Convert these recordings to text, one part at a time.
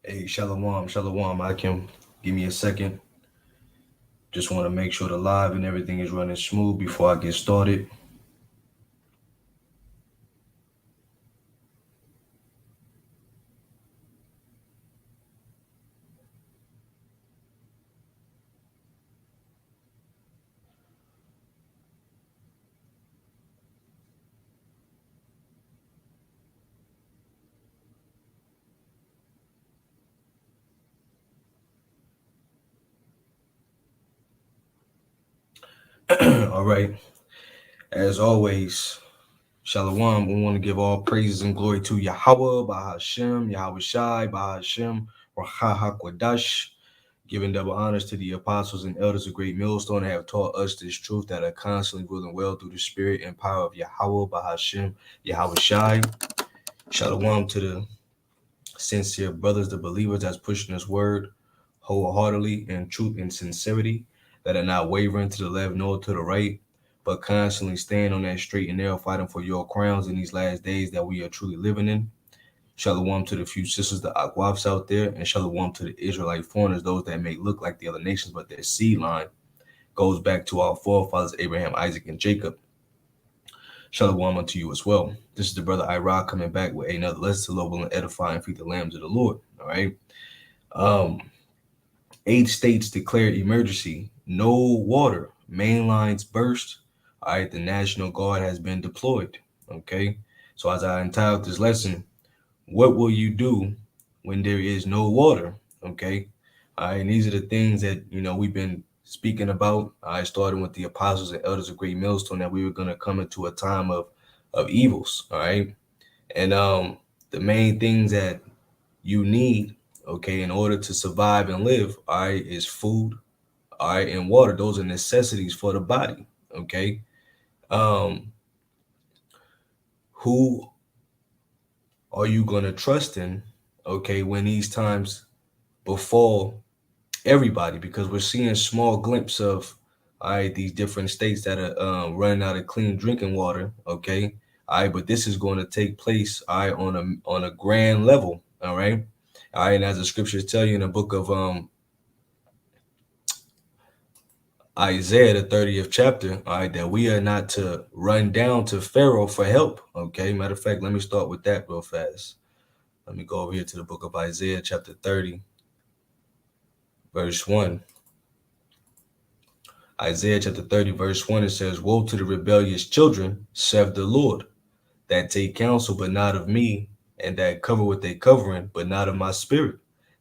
Hey, Shalom, Shalom. I can give me a second. Just want to make sure the live and everything is running smooth before I get started. All right. As always, Shalom. We want to give all praises and glory to Yahweh, Bahashem, Yahweh Shai, Bahashem, Raha HaKodash. Giving double honors to the apostles and elders of Great Millstone that have taught us this truth that are constantly ruling well through the spirit and power of Yahweh, Bahashem, Yahweh Shai. Shalom to the sincere brothers, the believers that's pushing this word wholeheartedly in truth and sincerity, that are not wavering to the left nor to the right, but constantly staying on that straight and narrow, fighting for your crowns in these last days that we are truly living in. Shalom to the few sisters, the Akwafs out there, and shalom to the Israelite foreigners, those that may look like the other nations, but their seed line goes back to our forefathers, Abraham, Isaac, and Jacob. Shalom unto you as well. This is the brother Ira coming back with another lesson to love and edify and feed the lambs of the Lord. All right. Um, 8 states declared emergency. No water. Main lines burst. All right. The National Guard has been deployed. Okay. So as I entitled this lesson, what will you do when there is no water? Okay. All right. And these are the things that we've been speaking about. I started with the apostles and elders of Great Millstone that we were going to come into a time of evils. All right. And the main things that you need, okay, in order to survive and live, all right, is food, all right, and water. Those are necessities for the body. Okay. Um, who are you gonna trust in, okay, when these times befall everybody? Because we're seeing small glimpse of all right, these different states that are running out of clean drinking water, okay. All right, but this is going to take place, all right, on a grand level, all right. All right, and as the scriptures tell you in the book of Isaiah, the 30th chapter, all right, that we are not to run down to Pharaoh for help. Okay. Matter of fact, let me start with that real fast. Let me go over here to the book of Isaiah, chapter 30, verse 1. Isaiah chapter 30, verse 1, it says, woe to the rebellious children, saith the Lord, that take counsel, but not of me, and that cover with a covering, but not of my spirit,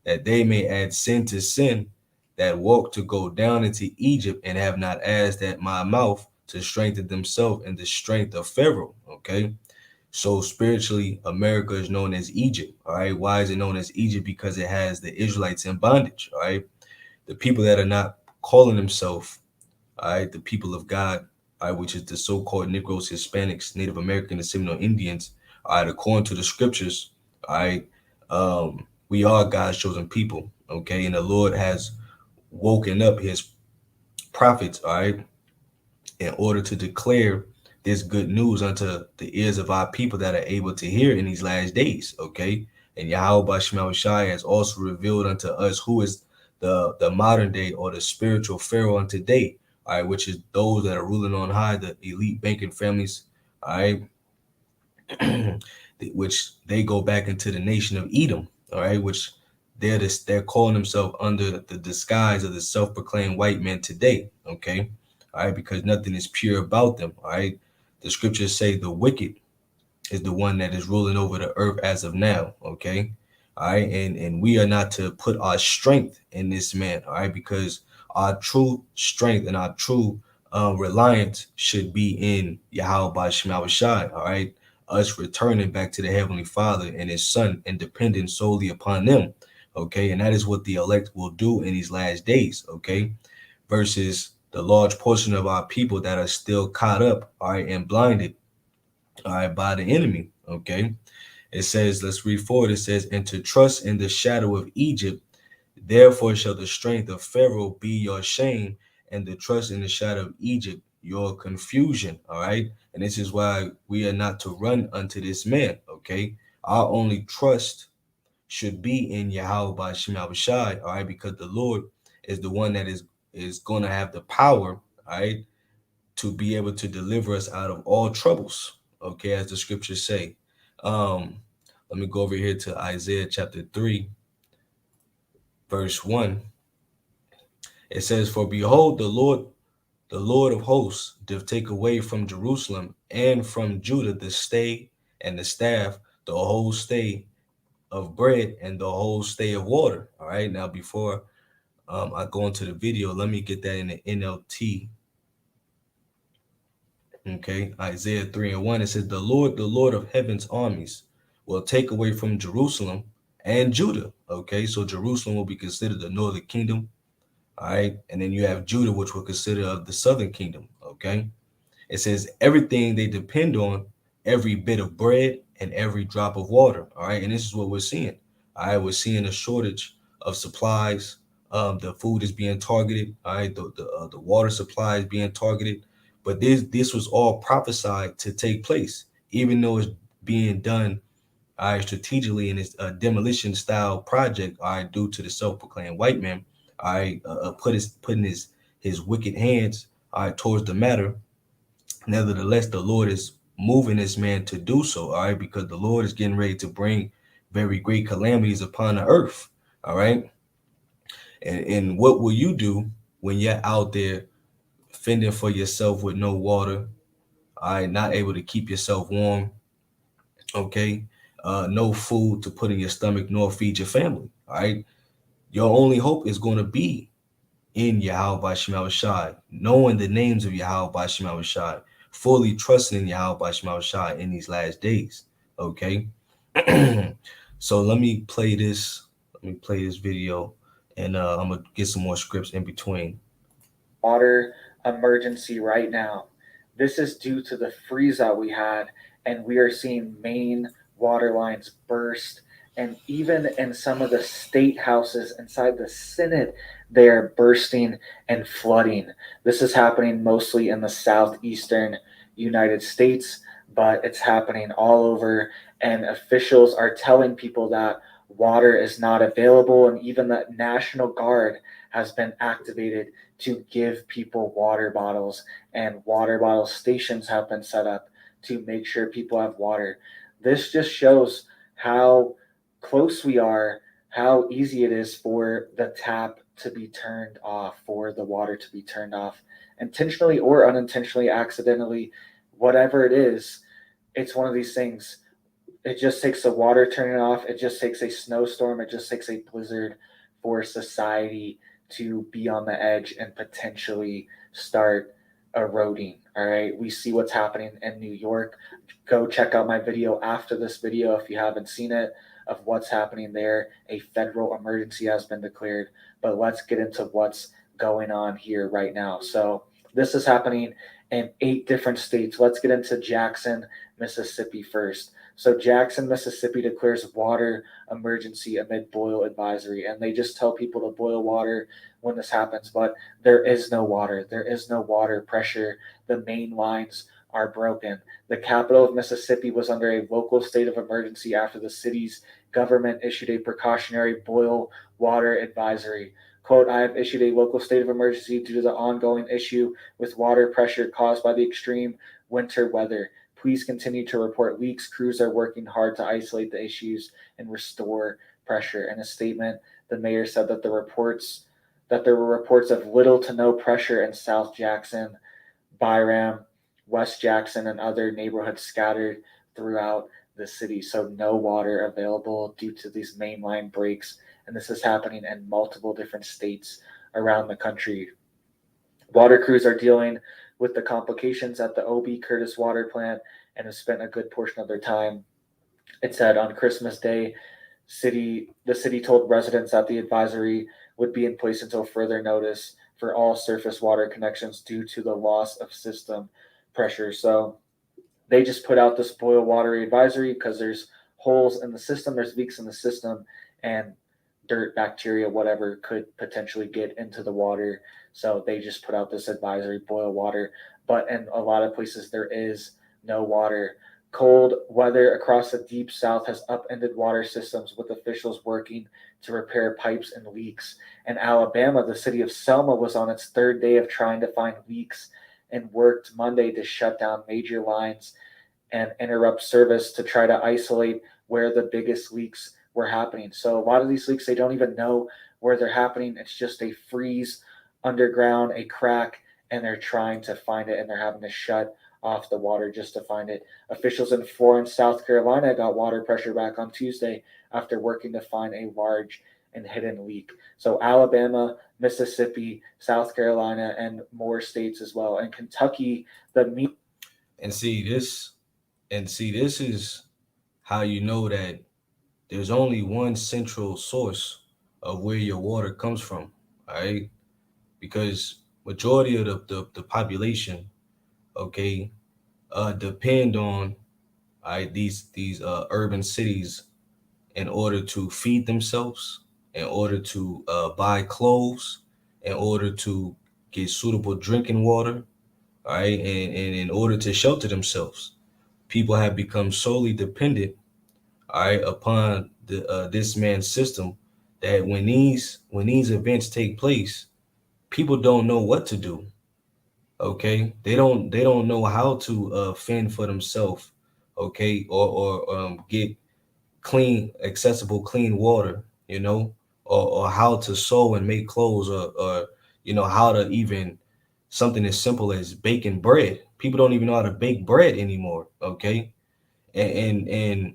that they may add sin to sin, that walk to go down into Egypt, and have not asked at my mouth to strengthen themselves in the strength of Pharaoh. Okay. So spiritually, America is known as Egypt. All right. Why is it known as Egypt? Because it has the Israelites in bondage. All right. The people that are not calling themselves, all right, the people of God, all right, which is the so-called Negroes, Hispanics, Native American, and Seminole Indians, all right, according to the scriptures, all right, we are God's chosen people, okay, and the Lord has woken up his prophets, all right, in order to declare this good news unto the ears of our people that are able to hear in these last days, okay, and Yahweh Bashim Shai has also revealed unto us who is the modern day or the spiritual Pharaoh on today, all right, which is those that are ruling on high, the elite banking families, all right, which they go back into the nation of Edom, all right, which they're calling themselves under the disguise of the self-proclaimed white man today, okay, all right, because nothing is pure about them, all right. The scriptures say the wicked is the one that is ruling over the earth as of now, okay, all right, and we are not to put our strength in this man, all right, because our true strength and our true reliance should be in Yahweh by Shema Shai, all right, us returning back to the Heavenly Father and His Son and depending solely upon them, okay, and that is what the elect will do in these last days, okay, versus the large portion of our people that are still caught up, all right, and blinded, all right, by the enemy, okay. It says, let's read forward. It says, and to trust in the shadow of Egypt, therefore shall the strength of Pharaoh be your shame, and the trust in the shadow of Egypt your confusion. All right. And this is why we are not to run unto this man. Okay. Our only trust should be in Yahweh by Shem Shai, all right, because the Lord is the one that is going to have the power, all right, to be able to deliver us out of all troubles, okay, as the scriptures say. Let me go over here to Isaiah chapter 3, verse 1. It says, "For behold, the Lord of hosts, doth take away from Jerusalem and from Judah the stay and the staff, the whole stay of bread and the whole stay of water." All right. Now, before I go into the video, let me get that in the NLT. Okay. Isaiah 3 and 1. It says, the Lord of heaven's armies, will take away from Jerusalem and Judah. Okay. So Jerusalem will be considered the northern kingdom. All right. And then you have Judah, which will consider of the southern kingdom. Okay. It says everything they depend on, every bit of bread and every drop of water. All right. And this is what we're seeing. All right. We're seeing a shortage of supplies. The food is being targeted. All right. The water supply is being targeted. But this was all prophesied to take place, even though it's being done, all right, strategically in this demolition style project, all right, due to the self-proclaimed white man, all right, putting his wicked hands, all right, towards the matter. Nevertheless, the Lord is moving this man to do so, all right, because the Lord is getting ready to bring very great calamities upon the earth, all right. And what will you do when you're out there fending for yourself with no water, all right, not able to keep yourself warm, okay, no food to put in your stomach nor feed your family, all right? Your only hope is going to be in Yahweh by Shema Shai, knowing the names of Yahweh by Shema Shai, fully trusting in Yahweh by Shema Shai in these last days. Okay. So let me play this. Let me play this video, and I'm gonna get some more scripts in between. Water emergency right now. This is due to the freeze out we had, and we are seeing main water lines burst. And even in some of the state houses inside the Senate, they are bursting and flooding. This is happening mostly in the southeastern United States, but it's happening all over. And officials are telling people that water is not available, and even the National Guard has been activated to give people water bottles, and water bottle stations have been set up to make sure people have water. This just shows how close we are, how easy it is for the tap to be turned off, for the water to be turned off, intentionally or unintentionally, accidentally, whatever it is. It's one of these things. It just takes the water turning off. It just takes a snowstorm. It just takes a blizzard for society to be on the edge and potentially start eroding. All right. We see what's happening in New York. Go check out my video after this video if you haven't seen it, of what's happening there. A federal emergency has been declared. But let's get into what's going on here right now. So this is happening in 8 different states. Let's get into Jackson, Mississippi first. So Jackson, Mississippi declares water emergency amid boil advisory, and they just tell people to boil water when this happens, but there is no water. There is no water pressure. The main lines are broken. The capital of Mississippi was under a local state of emergency after the city's government issued a precautionary boil water advisory. Quote, I have issued a local state of emergency due to the ongoing issue with water pressure caused by the extreme winter weather. Please continue to report leaks. Crews are working hard to isolate the issues and restore pressure. In a statement, the mayor said that there were reports of little to no pressure in South Jackson, Byram, West Jackson, and other neighborhoods scattered throughout the city. So no water available due to these mainline breaks. And this is happening in multiple different states around the country. Water crews are dealing with the complications at the O.B. Curtis water plant and have spent a good portion of their time. It said on Christmas Day, the city told residents that the advisory would be in place until further notice for all surface water connections due to the loss of system pressure. So they just put out this boil water advisory because there's holes in the system, there's leaks in the system, and dirt, bacteria, whatever could potentially get into the water. So they just put out this advisory, boil water. But in a lot of places, there is no water. Cold weather across the deep south has upended water systems, with officials working to repair pipes and leaks. In Alabama, the city of Selma was on its third day of trying to find leaks and worked Monday to shut down major lines and interrupt service to try to isolate where the biggest leaks were happening. So a lot of these leaks, they don't even know where they're happening. It's just a freeze underground, a crack, and they're trying to find it, and they're having to shut off the water just to find it. Officials in Florence, South Carolina got water pressure back on Tuesday after working to find a large and hidden leak. So Alabama, Mississippi, South Carolina, and more states as well. And Kentucky, the And see this is how you know that there's only one central source of where your water comes from, all right? Because majority of the population, okay, depend on, all right, these urban cities in order to feed themselves, in order to buy clothes, in order to get suitable drinking water, all right, and in order to shelter themselves. People have become solely dependent, all right, upon this man's system, that when these events take place, people don't know what to do. Okay, they don't know how to fend for themselves. Okay, or get clean, accessible, clean water. Or how to sew and make clothes, or how to even something as simple as baking bread. People don't even know how to bake bread anymore. Okay, and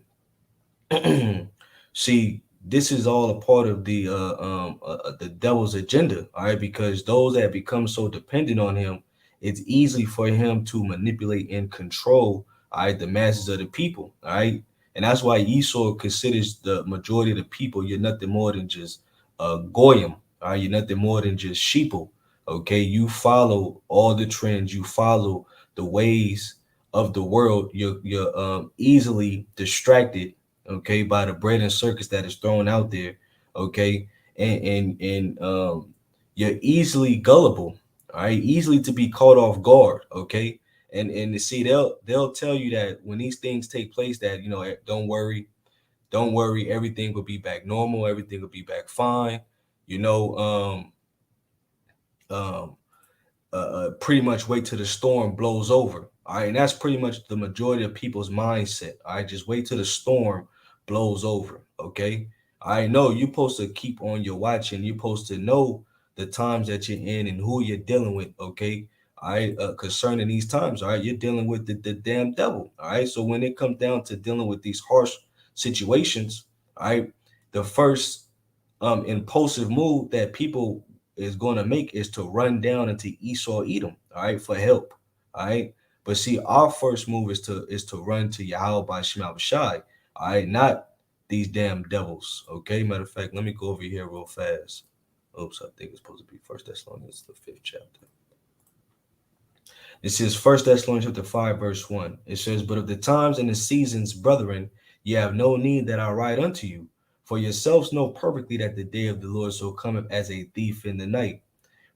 see, this is all a part of the devil's agenda, all right, because those that become so dependent on him, it's easy for him to manipulate and control, all right, the masses of the people, all right. And that's why Esau considers the majority of the people, you're nothing more than just goyim, all right, you're nothing more than just sheeple. Okay, you follow all the trends, you follow the ways of the world, you're easily distracted, okay, by the bread and circus that is thrown out there, okay, and you're easily gullible, all right, easily to be caught off guard, okay, and to see, they'll tell you that when these things take place, that don't worry, everything will be back normal, everything will be back fine, you know, um, pretty much wait till the storm blows over. All right, and that's pretty much the majority of people's mindset. All right, just wait till the storm blows over. Okay, I know you're supposed to keep on your watch, and you're supposed to know the times that you're in and who you're dealing with. Okay, all right, concerning these times, all right, you're dealing with the damn devil. All right, so when it comes down to dealing with these harsh situations, all right, the first impulsive move that people is going to make is to run down into Esau Edom, all right, for help, all right. But see, our first move is to run to Yahweh by Shema Shai, all right, not these damn devils. Okay, matter of fact, let me go over here real fast. Oops, I think it's supposed to be First Thessalonians, the 5th chapter. This is First Thessalonians chapter 5, verse 1. It says, "But of the times and the seasons, brethren, ye have no need that I write unto you. For yourselves know perfectly that the day of the Lord so cometh as a thief in the night.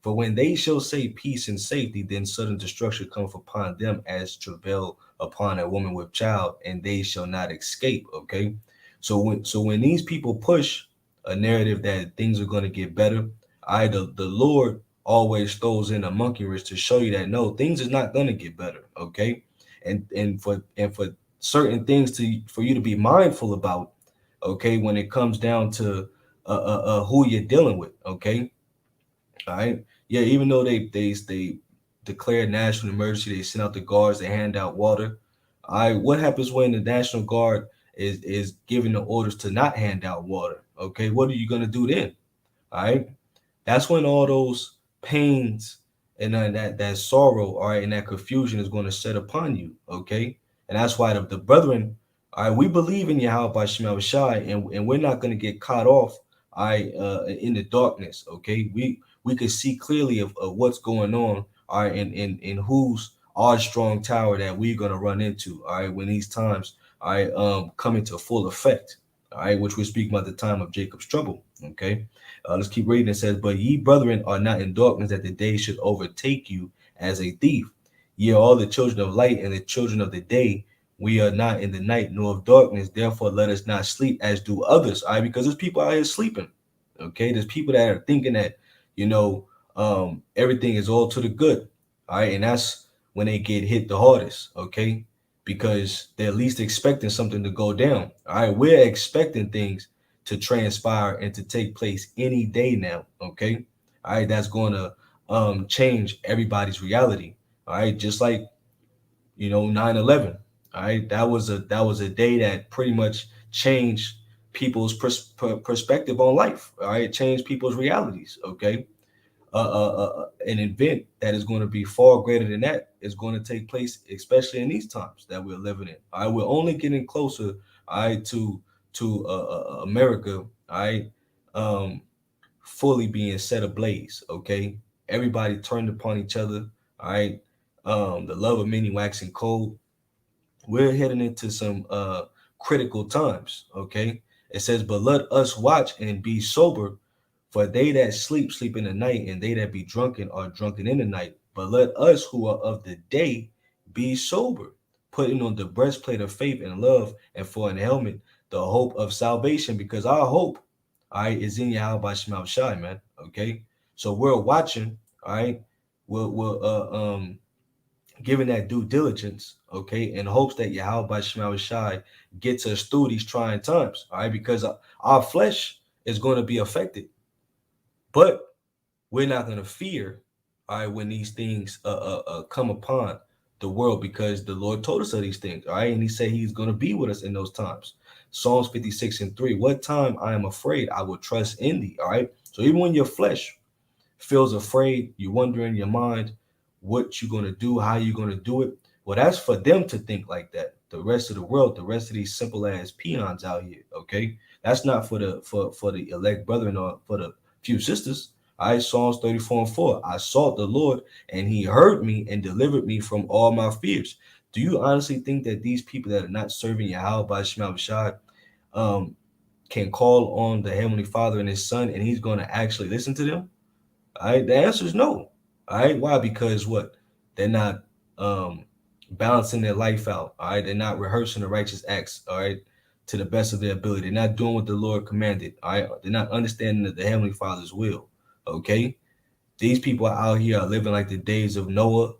For when they shall say peace and safety, then sudden destruction cometh upon them as travail upon a woman with child, and they shall not escape." Okay. So when these people push a narrative that things are going to get better, the Lord always throws in a monkey wrench to show you that no, things is not going to get better. Okay. And for certain things for you to be mindful about, okay, when it comes down to who you're dealing with. Okay. All right. Yeah, even though they declared national emergency, they sent out the guards, they hand out water. All right. What happens when the National Guard is giving the orders to not hand out water? Okay, what are you gonna do then? All right. That's when all those pains and that sorrow, all right, and that confusion is going to set upon you. Okay. And that's why the brethren, all right, we believe in Yahweh by Shema Shai, and we're not going to get caught off, all right, in the darkness. Okay. We could see clearly of what's going on, all right, in who's our strong tower that we're going to run into, all right, when these times, all right, come into full effect, all right, which we speak about the time of Jacob's trouble. Okay. Let's keep reading. It says, "But ye, brethren, are not in darkness, that the day should overtake you as a thief. Ye are all the children of light and the children of the day. we are not in the night nor of darkness. Therefore, let us not sleep as do others. All right, because there's people out here sleeping. Okay, there's people that are thinking that, you know, everything is all to the good. All right, and that's when they get hit the hardest. Okay, because they're least expecting something to go down. All right, we're expecting things to transpire and to take place any day now. Okay, all right, that's going to change everybody's reality. All right, just like 9/11. All right, that was a day that pretty much changed people's perspective on life. All right, it changed people's realities. Okay, an event that is going to be far greater than that is going to take place, especially in these times that we're living in. All right, we're only getting closer. All right, to America. All right, um, fully being set ablaze. Okay, everybody turned upon each other. All right, the love of many waxing cold. We're heading into some critical times. Okay, it says, but let us watch and be sober, for they that sleep sleep in the night, and they that be drunken are drunken in the night. But let us who are of the day be sober, putting on the breastplate of faith and love, and for an helmet the hope of salvation, because our hope, all right, is in Yahweh Shema Shai, man. Okay, so we're watching, all right. We're giving that due diligence, okay, in hopes that Yahweh Shema Shai gets us through these trying times, all right, because our flesh is going to be affected, but we're not going to fear, all right, when these things come upon the world, because the Lord told us of these things, all right, and He said He's going to be with us in those times. Psalms 56:3. What time I am afraid, I will trust in Thee. All right. So even when your flesh feels afraid, you wonder in your mind what you're going to do, how you're going to do it. Well, that's for them to think like that. The rest of the world, the rest of these simple ass peons out here, okay? That's not for the elect brethren or for the few sisters. All right, Psalms 34:4. I sought the Lord, and He heard me and delivered me from all my fears. Do you honestly think that these people that are not serving Yahweh by Shema Bashad can call on the Heavenly Father and His Son, and He's going to actually listen to them? All right, the answer is no. All right, why? Because what? They're not balancing their life out. All right, they're not rehearsing the righteous acts. All right, to the best of their ability. They're not doing what the Lord commanded. All right, they're not understanding the Heavenly Father's will. Okay, these people out here are living like the days of Noah,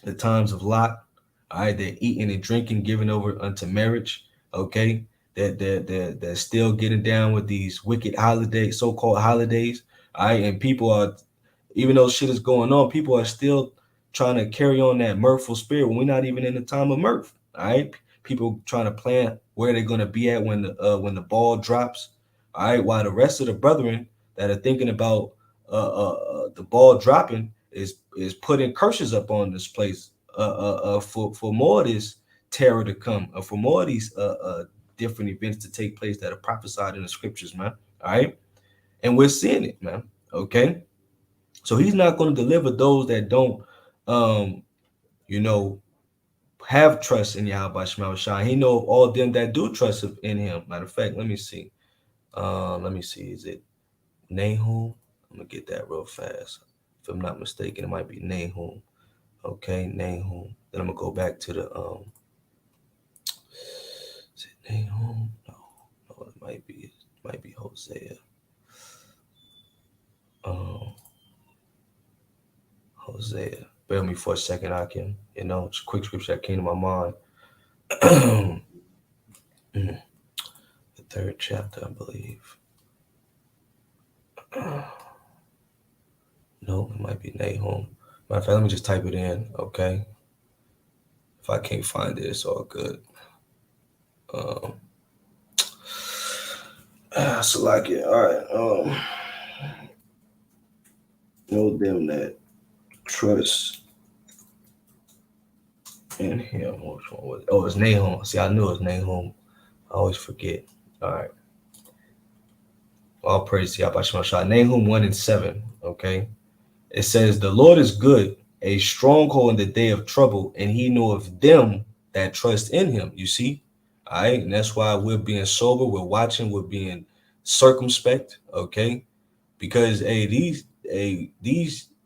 the times of Lot. All right, they're eating and drinking, giving over unto marriage. Okay, they're still getting down with these wicked holidays, so-called holidays. All right, and people are, even though shit is going on, people are still trying to carry on that mirthful spirit when we're not even in the time of mirth. All right, people trying to plan where they're gonna be at when the ball drops. All right, while the rest of the brethren that are thinking about the ball dropping is putting curses up on this place for more of this terror to come, for more of these different events to take place that are prophesied in the scriptures, man. All right, and we're seeing it, man. Okay, so He's not going to deliver those that don't, um, you know, have trust in Yahweh Shema Shai. He know all them that do trust in Him. Matter of fact, let me see. Is it Nahum? I'm gonna get that real fast. If I'm not mistaken, it might be Nahum. Okay, Nahum. Then I'm gonna go back to the is it Nahum? No, it might be Hosea. Hosea. Bear with me for a second. I can, it's a quick scripture that came to my mind. The 3rd chapter, I believe. No, it might be Nahum. Matter of fact, let me just type it in, okay? If I can't find it, it's all good. So like it, all right. Know them that trust in Him. Which one was it? Oh, it's Nahum. See, I knew it was Nahum. I always forget. All right. All praise to Yahweh Shema Shai. Nahum 1:7. Okay. It says, the Lord is good, a stronghold in the day of trouble, and He knoweth them that trust in Him. You see? All right. And that's why we're being sober, we're watching, we're being circumspect. Okay. Because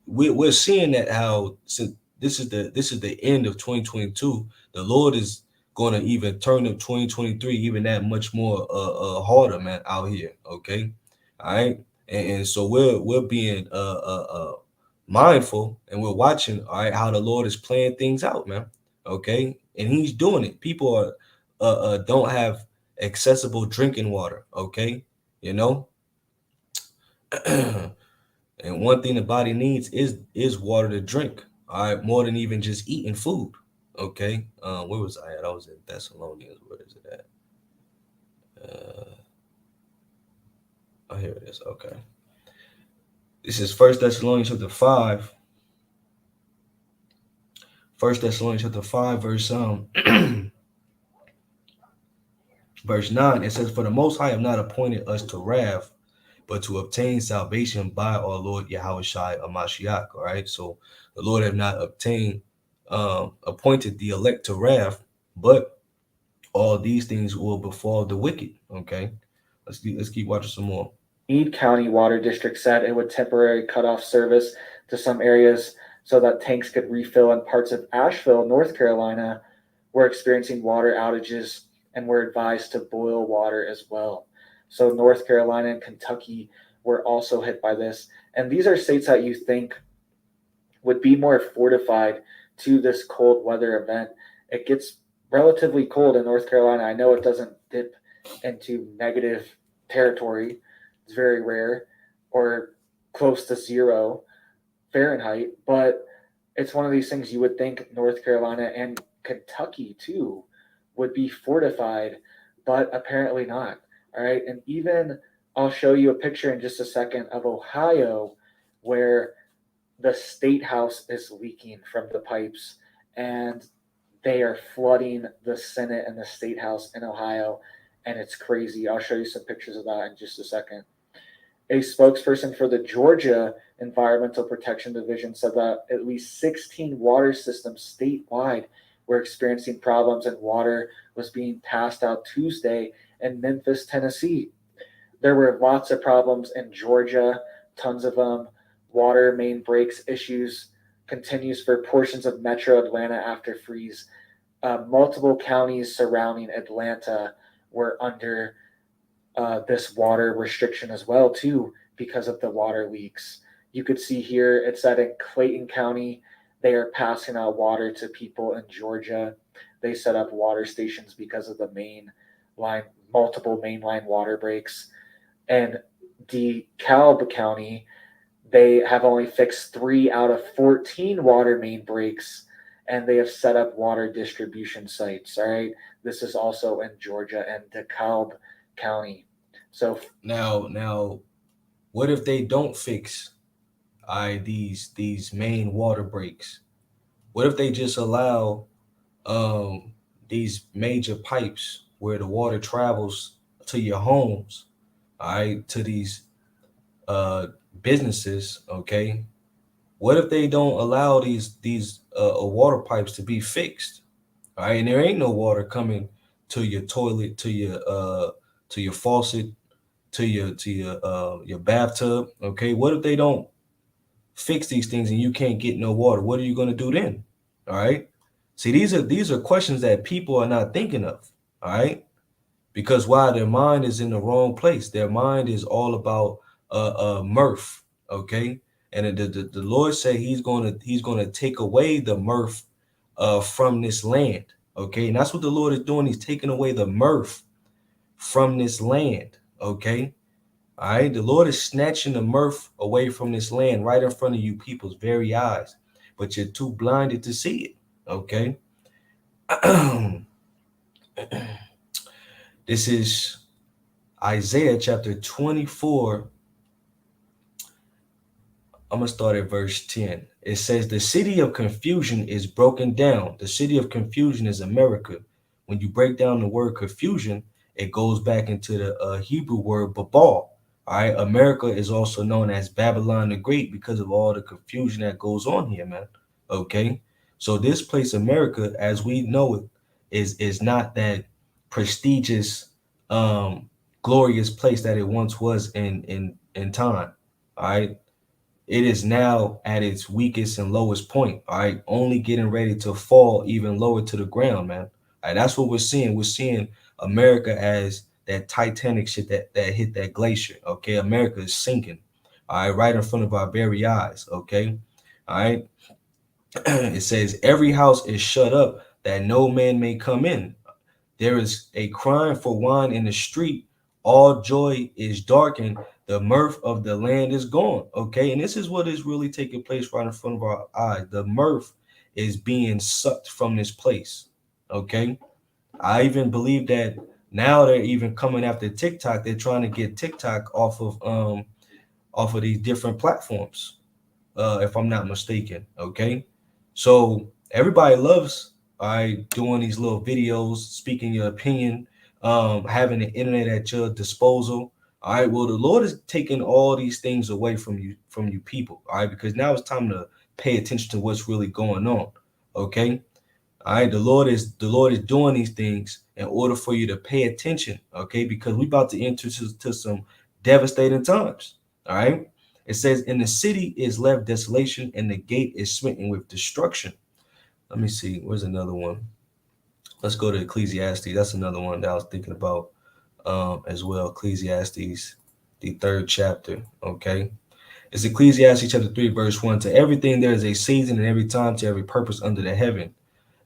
we're seeing that how, since this is the end of 2022, the Lord is gonna even turn up 2023 even that much more harder, man, out here. Okay, all right, and so we're being mindful, and we're watching, all right, how the Lord is playing things out, man. Okay, and He's doing it. People are don't have accessible drinking water. Okay, you know. And one thing the body needs is water to drink. All right, more than even just eating food. Okay, where was I at? I was in Thessalonians. Where is it at? Oh, here it is. Okay, this is First Thessalonians chapter 5. First Thessalonians chapter 5, verse verse 9. It says, "For the Most High have not appointed us to wrath, but to obtain salvation by our Lord Yahweh Shai Amashiach." All right, so the Lord have not appointed the elect to wrath, but all these things will befall the wicked. Okay, let's keep watching some more. Meade County Water District said it would temporarily cut off service to some areas so that tanks could refill, and parts of Asheville, North Carolina, were experiencing water outages and were advised to boil water as well. So North Carolina and Kentucky were also hit by this. And these are states that you think would be more fortified to this cold weather event. It gets relatively cold in North Carolina. I know it doesn't dip into negative territory. It's very rare, or close to 0 Fahrenheit, but it's one of these things you would think North Carolina and Kentucky too would be fortified, but apparently not. All right. And even I'll show you a picture in just a second of Ohio, where the state house is leaking from the pipes, and they are flooding the Senate and the state house in Ohio. And it's crazy. I'll show you some pictures of that in just a second. A spokesperson for the Georgia Environmental Protection Division said that at least 16 water systems statewide were experiencing problems, and water was being passed out Tuesday in Memphis, Tennessee. There were lots of problems in Georgia, tons of them. Water main breaks issues continues for portions of Metro Atlanta after freeze. Multiple counties surrounding Atlanta were under this water restriction as well too, because of the water leaks. You could see here it said in Clayton County they are passing out water to people in Georgia. They set up water stations because of the multiple mainline water breaks. And DeKalb County, they have only fixed 3 out of 14 water main breaks, and they have set up water distribution sites. All right, this is also in Georgia and DeKalb County. So now, what if they don't fix these main water breaks? What if they just allow these major pipes where the water travels to your homes, all right, to these businesses? Okay, what if they don't allow these water pipes to be fixed? All right, and there ain't no water coming to your toilet, to your faucet, to your bathtub. Okay, what if they don't fix these things and you can't get no water? What are you going to do then? All right, see, these are questions that people are not thinking of. All right, because why? Their mind is in the wrong place. Their mind is all about mirth. Okay, and the Lord said he's gonna take away the mirth from this land. Okay, and that's what the Lord is doing. He's taking away the mirth from this land. Okay, all right, the Lord is snatching the mirth away from this land right in front of you people's very eyes, but you're too blinded to see it. Okay. This is Isaiah chapter 24. I'm going to start at verse 10. It says, "The city of confusion is broken down." The city of confusion is America. When you break down the word confusion, it goes back into the Hebrew word babal. All right. America is also known as Babylon the Great because of all the confusion that goes on here, man. Okay. So this place, America, as we know it, is not that prestigious, glorious place that it once was in time. All right. It is now at its weakest and lowest point. All right. Only getting ready to fall even lower to the ground, man. And that's what we're seeing. We're seeing America as that Titanic shit that hit that glacier. Okay, America is sinking. All right, right in front of our very eyes. Okay, all right. It says every house is shut up that no man may come in. There is a crying for wine in the street. All joy is darkened. The mirth of the land is gone. Okay. And this is what is really taking place right in front of our eyes. The mirth is being sucked from this place. Okay. I even believe that now they're even coming after TikTok. They're trying to get TikTok off of these different platforms. If I'm not mistaken. Okay. So everybody loves doing these little videos, speaking your opinion, having the internet at your disposal. All right. Well, the Lord is taking all these things away from you people. All right, because now it's time to pay attention to what's really going on. Okay. All right, the Lord is doing these things in order for you to pay attention, okay? Because we're about to enter to some devastating times. All right. It says, "In the city is left desolation, and the gate is smitten with destruction." Let me see. Where's another one? Let's go to Ecclesiastes. That's another one that I was thinking about as well. Ecclesiastes, the third chapter. Okay. It's Ecclesiastes chapter 3, verse 1. To everything there is a season, and every time to every purpose under the heaven.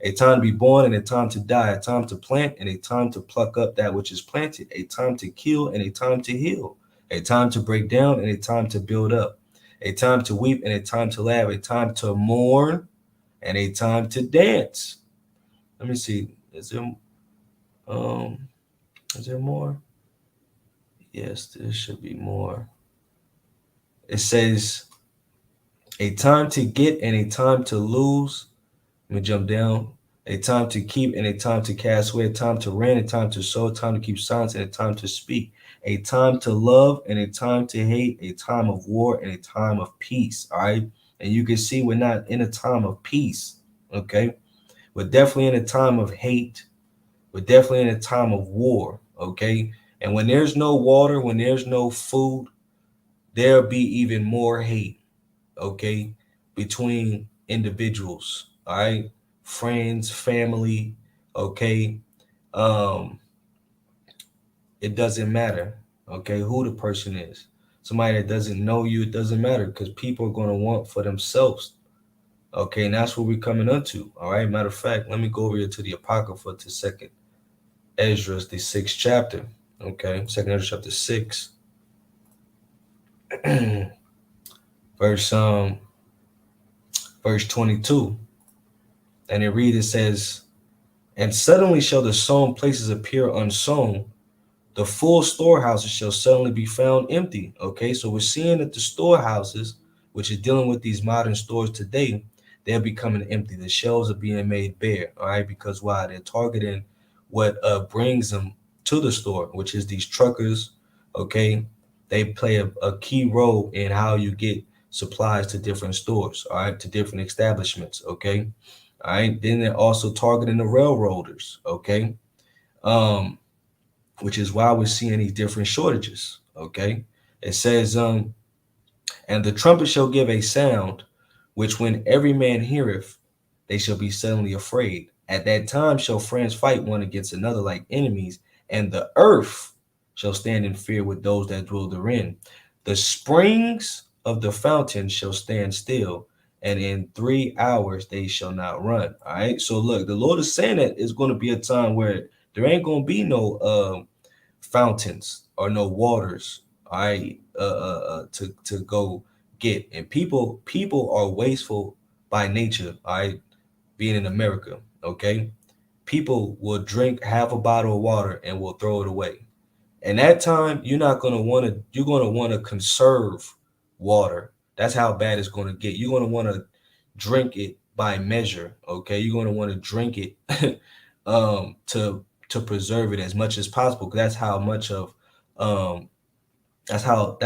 A time to be born and a time to die, a time to plant and a time to pluck up that which is planted, a time to kill and a time to heal, a time to break down and a time to build up, a time to weep and a time to laugh, a time to mourn and a time to dance. Let me see. Um is there more? Yes, there should be more. It says a time to get and a time to lose. Let me jump down. A time to keep and a time to cast away, a time to reign, a time to sow, a time to keep silence, and a time to speak, a time to love and a time to hate, a time of war and a time of peace. All right. And you can see we're not in a time of peace. Okay. We're definitely in a time of hate. We're definitely in a time of war. Okay. And when there's no water, when there's no food, there'll be even more hate. Okay. Between individuals. All right, friends, family. Okay. um it doesn't matter, okay, who the person is. Somebody that doesn't know you, it doesn't matter, because people are going to want for themselves. Okay, and that's what we're coming into. All right, matter of fact, let me go over here to the Apocrypha, to second Ezra, the sixth chapter. Okay, second Ezra chapter 6 verse verse 22. And it says, "And suddenly shall the sown places appear unsown, the full storehouses shall suddenly be found empty." Okay, so we're seeing that the storehouses, which is dealing with these modern stores today, they're becoming empty. The shelves are being made bare. All right, because why? They're targeting what brings them to the store, which is these truckers. Okay, they play a key role in how you get supplies to different stores. All right, to different establishments. Okay, all right. Then they're also targeting the railroaders. Okay. Um, which is why we're seeing these different shortages. Okay. It says, "And the trumpet shall give a sound, which when every man heareth, they shall be suddenly afraid. At that time shall friends fight one against another like enemies, and the earth shall stand in fear with those that dwell therein. The springs of the fountain shall stand still, and in 3 hours they shall not run." All right. So look, the Lord is saying that it's going to be a time where there ain't going to be no fountains or no waters, all right, to go get. And people are wasteful by nature, all right, being in America. Okay, people will drink half a bottle of water and will throw it away. And that time, you're gonna want to conserve water. That's how bad it's gonna get. You're gonna want to drink it by measure. Okay, you're gonna want to drink it to preserve it as much as possible, because that's how much of um that's how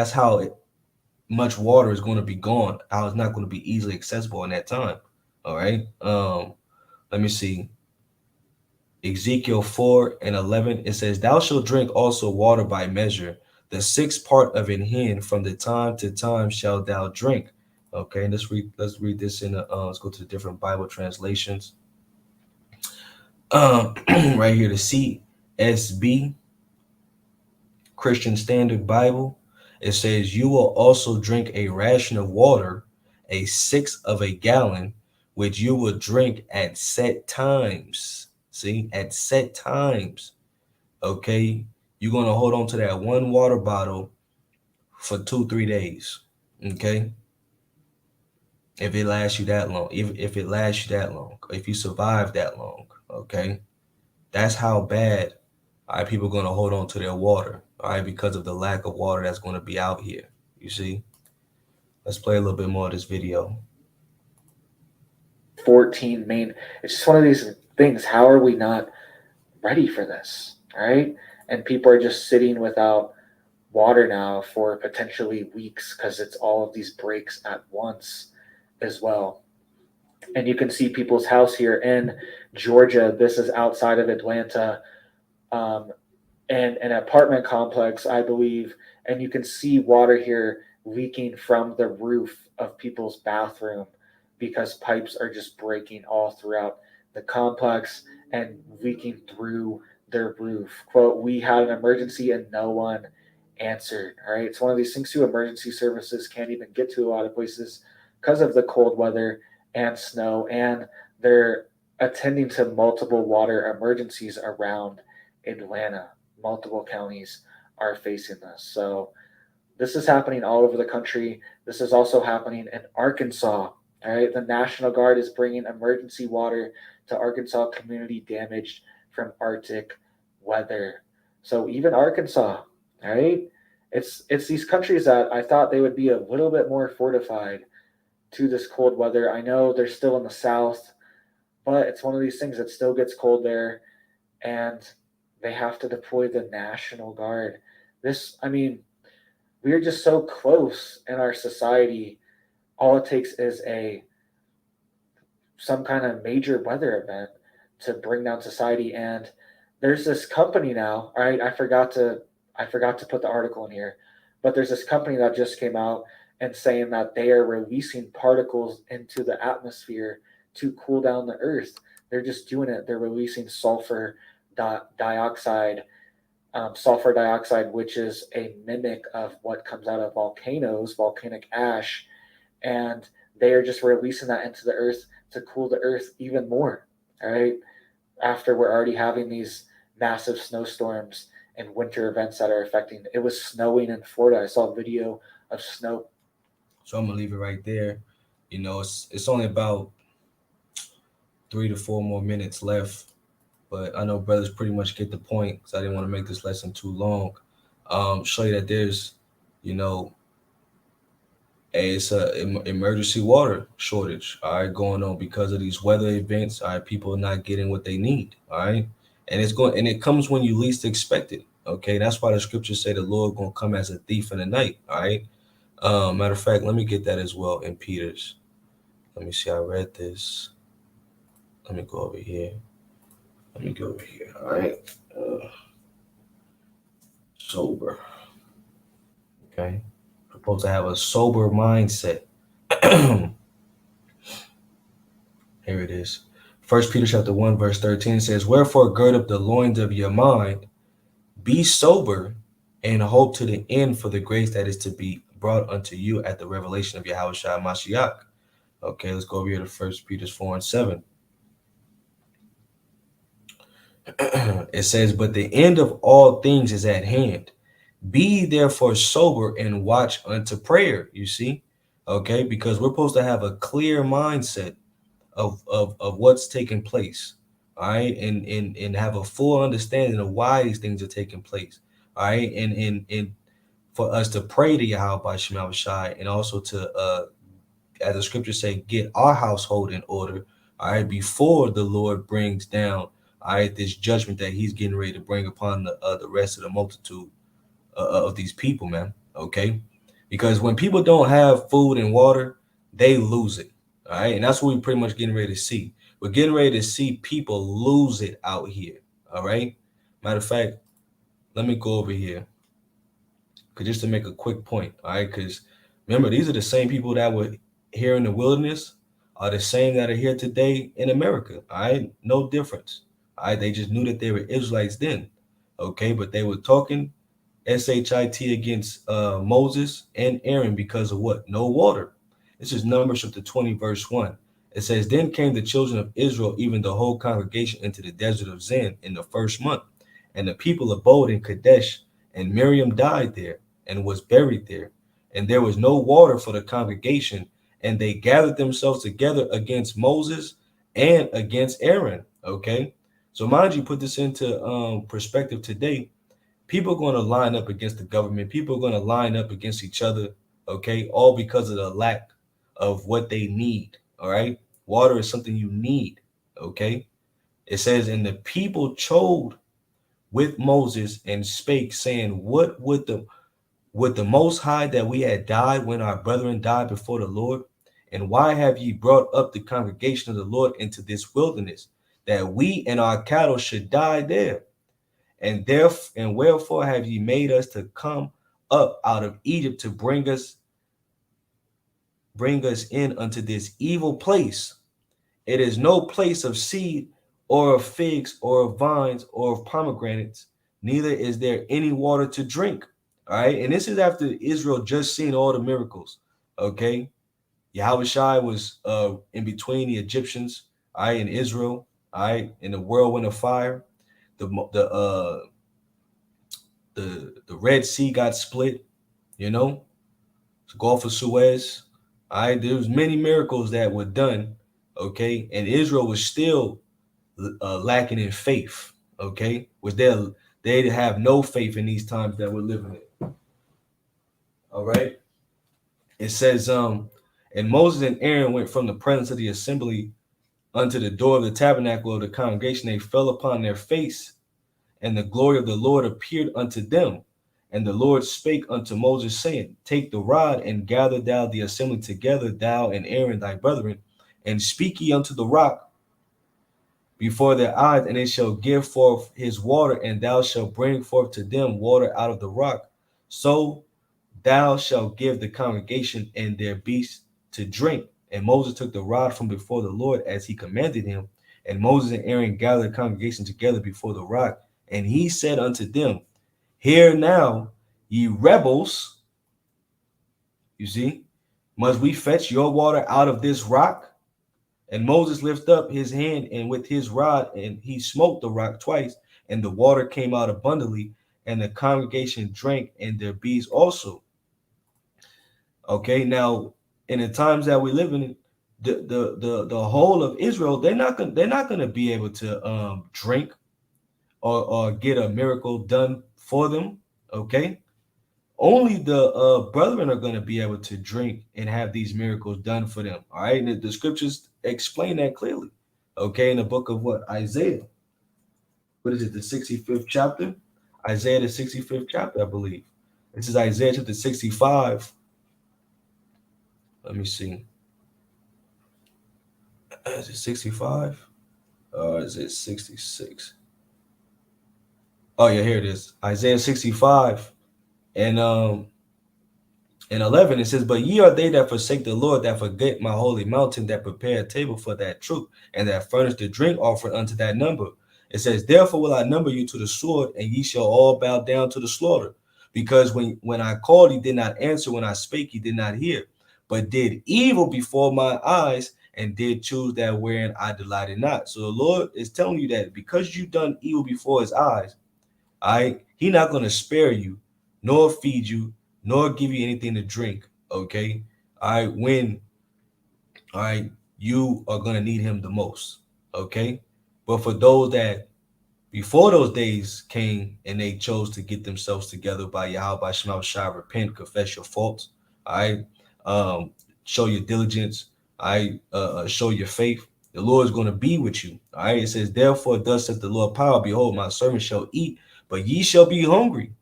much water is going to be gone. How it's not going to be easily accessible in that time. All right. Let me see. Ezekiel 4:11. It says, "Thou shalt drink also water by measure. The sixth part of an hin from the time to time shalt thou drink." Okay, let's read this in let's go to the different Bible translations. Right here, the CSB, Christian Standard Bible. It says, you will also drink a ration of water, a sixth of a gallon, which you will drink at set times. See, at set times. Okay. You're going to hold on to that one water bottle for 2-3 days. Okay. If it lasts you that long, if it lasts you that long, if you survive that long, okay. That's how bad, all right, people are going to hold on to their water, all right, because of the lack of water that's going to be out here. You see? Let's play a little bit more of this video. 14 main. It's just one of these things. How are we not ready for this? Right? And people are just sitting without water now for potentially weeks because it's all of these breaks at once as well. And you can see people's house here in Georgia. This is outside of Atlanta, and an apartment complex, I believe. And you can see water here leaking from the roof of people's bathroom because pipes are just breaking all throughout the complex and leaking through their roof. Quote, we had an emergency and no one answered. All right. It's one of these things too. Emergency services can't even get to a lot of places because of the cold weather and snow, and they're attending to multiple water emergencies around Atlanta. Multiple counties are facing this. So this is happening all over the country. This is also happening in Arkansas. All right, the National Guard is bringing emergency water to Arkansas community damaged from Arctic weather. So even Arkansas, all right, it's these countries that I thought they would be a little bit more fortified to this cold weather. I know they're still in the South, but it's one of these things that still gets cold there, and they have to deploy the National Guard. I mean, we are just so close in our society. All it takes is some kind of major weather event to bring down society. And there's this company now, all right? I forgot to put the article in here, but there's this company that just came out and saying that they are releasing particles into the atmosphere to cool down the earth. They're just doing it. They're releasing sulfur dioxide, which is a mimic of what comes out of volcanoes, volcanic ash, and they are just releasing that into the earth to cool the earth even more. All right, after we're already having these massive snowstorms and winter events that are affecting. It was snowing in Florida. I saw a video of snow. So I'm gonna leave it right there. You know, it's only about 3 to 4 more minutes left, but I know brothers pretty much get the point, because I didn't want to make this lesson too long. Show you that there's, you know, it's a emergency water shortage, all right, going on because of these weather events. All right, people are not getting what they need, all right, and it comes when you least expect it. Okay, that's why the scriptures say the Lord gonna come as a thief in the night. All right. Matter of fact, let me get that as well in Peter's. Let me see. I read this. Let me go over here. All right. Sober. Okay. Supposed to have a sober mindset. Here it is. 1 Peter chapter 1, verse 13 says, wherefore gird up the loins of your mind, be sober, and hope to the end for the grace that is to be brought unto you at the revelation of Yahushua Mashiach. Okay, let's go over here to 1 Peter 4 and 7. It says, but the end of all things is at hand. Be therefore sober and watch unto prayer. You see? Okay, because we're supposed to have a clear mindset of what's taking place. All right, and have a full understanding of why these things are taking place. All right, and for us to pray to Yahweh by Shema Shai, and also to as the scriptures say, get our household in order, all right, before the Lord brings down, all right, this judgment that he's getting ready to bring upon the rest of the multitude of these people, man. Okay, because when people don't have food and water, they lose it. All right, and that's what we're pretty much getting ready to see. We're getting ready to see people lose it out here. All right. Matter of fact, let me go over here, because just to make a quick point. All right, because remember, these are the same people that were here in the wilderness are the same that are here today in America. All right, no difference. All right, they just knew that they were Israelites then. Okay, but they were talking shit against Moses and Aaron because of what? No water. This is Numbers chapter 20, verse 1. It says, Then came the children of Israel, even the whole congregation, into the desert of Zin in the first month. And the people abode in Kadesh, and Miriam died there and was buried there. And there was no water for the congregation, and they gathered themselves together against Moses and against Aaron. Okay, so mind you, put this into perspective today. People are going to line up against the government. People are going to line up against each other. Okay, all because of the lack of what they need. All right, water is something you need. Okay, it says, and the people chose with Moses and spake, saying, What would the Most High that we had died when our brethren died before the Lord? And why have ye brought up the congregation of the Lord into this wilderness, that we and our cattle should die there? And wherefore have ye made us to come up out of Egypt to bring us in unto this evil place? It is no place of seed or of figs or of vines or of pomegranates, neither is there any water to drink. All right. And this is after Israel just seen all the miracles. Okay. Yahushua was in between the Egyptians, all right, in Israel, all right, in the whirlwind of fire. The Red Sea got split, you know, the Gulf of Suez. All right, there was many miracles that were done, okay, and Israel was still lacking in faith, okay, was they have no faith in these times that we're living in. All right, it says, and Moses and Aaron went from the presence of the assembly unto the door of the tabernacle of the congregation. They fell upon their face, and the glory of the Lord appeared unto them. And the Lord spake unto Moses, saying, Take the rod and gather thou the assembly together, thou and Aaron thy brethren, and speak ye unto the rock before their eyes, and it shall give forth his water, and thou shalt bring forth to them water out of the rock. So thou shalt give the congregation and their beasts to drink. And Moses took the rod from before the Lord as he commanded him. And Moses and Aaron gathered the congregation together before the rock. And he said unto them, Hear now, ye rebels, you see, must we fetch your water out of this rock? And Moses lifted up his hand and with his rod, and he smote the rock twice, and the water came out abundantly, and the congregation drank, and their beasts also. Okay, now in the times that we live in, the whole of Israel, they're not gonna be able to drink or get a miracle done for them. Okay, only the brethren are going to be able to drink and have these miracles done for them. All right, and the scriptures explain that clearly. Okay, in the book of what? Isaiah. What is it? The 65th chapter? Isaiah, the 65th chapter, I believe. This is Isaiah chapter 65. Let me see. Is it 65? Or is it 66? Oh yeah, here it is. Isaiah 65 and 11, it says, But ye are they that forsake the Lord, that forget my holy mountain, that prepare a table for that truth, and that furnish the drink offering unto that number. It says, Therefore will I number you to the sword, and ye shall all bow down to the slaughter. Because when I called, ye did not answer. When I spake, ye did not hear, but did evil before my eyes, and did choose that wherein I delighted not. So the Lord is telling you that because you've done evil before his eyes, all right, he's not going to spare you, nor feed you, nor give you anything to drink. Okay, all right, all right, you are going to need him the most. Okay, but for those that before those days came and they chose to get themselves together by Yahweh, by Shema Shai, repent, confess your faults, all right, show your diligence, all right, show your faith. The Lord is going to be with you. All right, it says, Therefore, thus saith the Lord power, behold, my servant shall eat, but ye shall be hungry.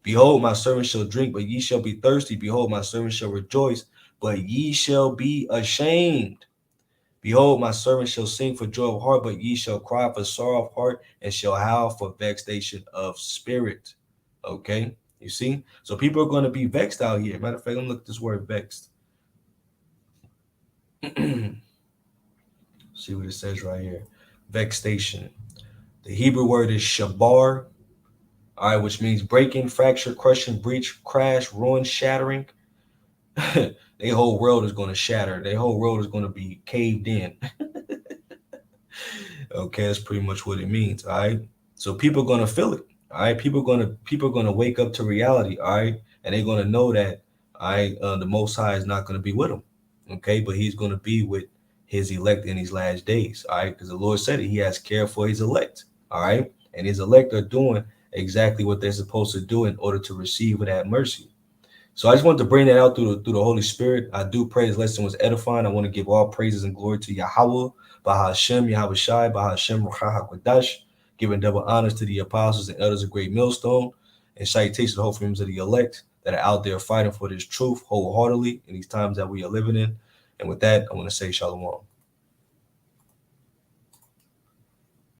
Behold, my servant shall drink, but ye shall be thirsty. Behold, my servant shall rejoice, but ye shall be ashamed. Behold, my servant shall sing for joy of heart, but ye shall cry for sorrow of heart, and shall howl for vexation of spirit. Okay, you see? So people are going to be vexed out here. Matter of fact, I'm looking at this word vexed. See what it says right here. Vexation. The Hebrew word is shabar, all right, which means breaking, fracture, crushing, breach, crash, ruin, shattering. Their whole world is going to shatter. Their whole world is going to be caved in. Okay, that's pretty much what it means. All right. So people are gonna feel it. All right. People are gonna wake up to reality. All right, and they're gonna know that the Most High is not gonna be with them. Okay, but He's gonna be with His elect in these last days. All right, because the Lord said it. He has care for His elect. All right, and His elect are doing exactly what they're supposed to do in order to receive that mercy. So I just wanted to bring that out through the Holy Spirit. I do pray this lesson was edifying. I want to give all praises and glory to Yahweh, Bahashem, Yahweh Shai, Bahashem, Ruach HaKodesh, giving double honors to the apostles and elders of Great Millstone, and salutations to the whole members of the elect that are out there fighting for this truth wholeheartedly in these times that we are living in. And with that, I want to say Shalom.